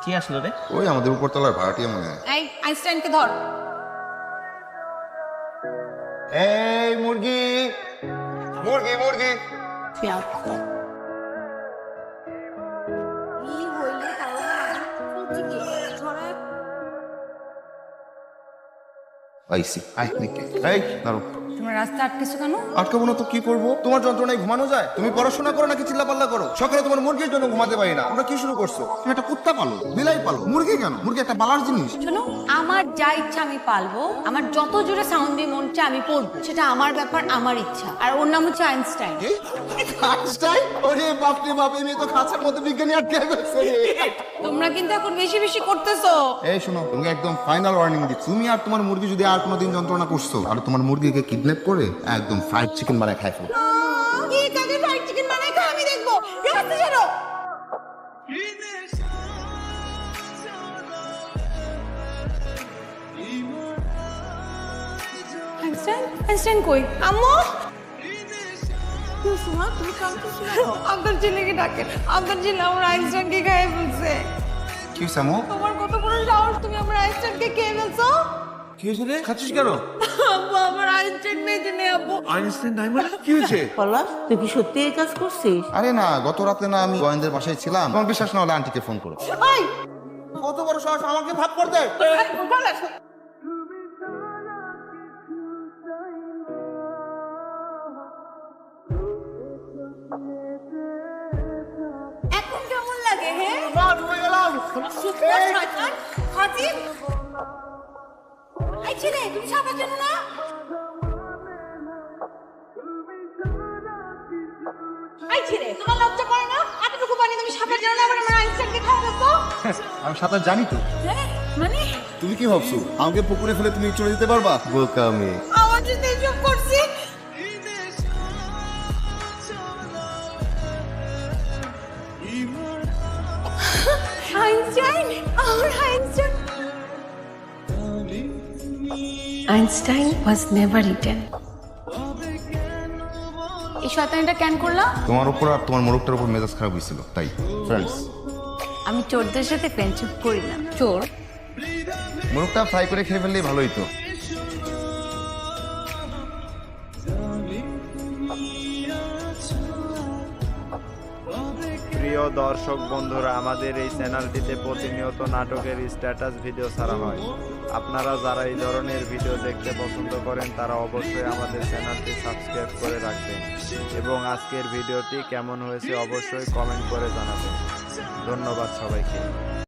কি আসলো রে? ওই আমাদের উপরতলার ভাড়াটিয়া মনে হয়। এই আইনস্টাইনকে ধর। এই মুরগি মুরগি মুরগি কি হইলে আইসি আই নিকে এই দাঁড়ো। তোমার রাস্তা আটকেছো কেন? আটকাবো না তো কি করবো? তোমার যন্ত্রণায় ঘুমানো যায়? তুমি পড়াশোনা করো নাকি চিল্লাপাল্লা করো? সকালে তোমার মুরগির জন্য ঘুমাতে পারি না। তোমরা কি শুরু করছো? তুমি একটা কুত্তা পালো, বিলাই পালো, মুরগি কেন? মুরগি একটা পালার জিনিস। শোনো, আমার যা ইচ্ছা আমি পালবো, আমার যত জোরে সাউন্ড দিয়ে মন চায় আমি পড়বো, সেটা আমার ব্যাপার, আমার ইচ্ছা। আর ওর নাম হচ্ছে আইনস্টাইন। আইনস্টাইন? ওরে বাপ রে বাপ, এই তো খাঁচার মধ্যে বিজ্ঞানী আটকে ফেলছে রে। তোমরা কিন্তু এখন বেশি বেশি করতেছো। এই শোনো, তুমি একদম ফাইনাল ওয়ার্নিং দিচ্ছি। তুমি আর তোমার মুরগি যদি আর কোনোদিন যন্ত্রণা করছো, আর তোমার মুরগিকে কিডন্যাপ করে একদম ফ্রাইড চিকেন বানায় খাই ফেলো। কি কাজে ফ্রাইড চিকেন বানাই খা আমি দেখবো। রাস্তা ছাড়ো। আইনস্টাইন, আইনস্টাইন কই? আম্মু, তুমি কাঁদতেছো কেন? আব্দুল জিলাকে ডাকেন। আব্দুল জিলা আমার আইনস্টাইনকে খেয়ে ফেলছে। কি সামো? তোমার কত বড় সাহস, তুমি আমার আইনস্টাইনকে খেয়ে ফেলছো? কি হয়েছে রে? খাচ্ছিস কেন? আব্বু, আমার আইনস্টাইন নেই জেনে আব্বু। আইনস্টাইন নাই মানে কি হয়েছে? পলাশ, তুই কি সত্যি এই কাজ করছিস? আরে না, গত রাতে না আমি গোয়েন্দের বাসায় ছিলাম। তোমার বিশ্বাস না হলে আন্টিকে ফোন করো। এই, কত বড় সাহস আমাকে ভাব করতে? পলাশ, এখন কেমন লাগে? হ্যাঁ, শুকনো শয়তান, হাজির। এই ছেলে, তুমি সাঁতার জানো না? এই ছেলে, তোমার লজ্জা করে না? এতটুকু পানি তুমি সাঁতার জানো না, আবার আমার আইনস্টাইনকে খাওয়া গেছো? আমি সাঁতার জানি তো। হ্যাঁ, মানে তুমি কি ভাবছো আমাকে পুকুরে ফেলে তুমি চলে যেতে পারবা? বোকা মেয়ে। আমার সাথে এসব করছি। আইনস্টাইন, আমার Einstein. Einstein was never written. এই শয়তানিটা কেন করলা? তোমার উপর আর তোমার মোরগটার উপর মেজাজ খারাপ হয়েছিল তাই। ফ্রেন্ডস, আমি চোরদের সাথে ফ্রেন্ডশিপ করি না। চোর মোরগটা ফ্রাই করে খেয়ে ফেললেই ভালোই তো। প্রিয় দর্শক বন্ধুরা, আমাদের এই চ্যানেলটিতে প্রতিনিয়ত নাটকের স্ট্যাটাস ভিডিও ছাড়া হয়। আপনারা যারা এই ধরনের ভিডিও দেখতে পছন্দ করেন তারা অবশ্যই আমাদের চ্যানেলটি সাবস্ক্রাইব করে রাখবেন এবং আজকের ভিডিওটি কেমন হয়েছে অবশ্যই কমেন্ট করে জানাবেন। ধন্যবাদ সবাইকে।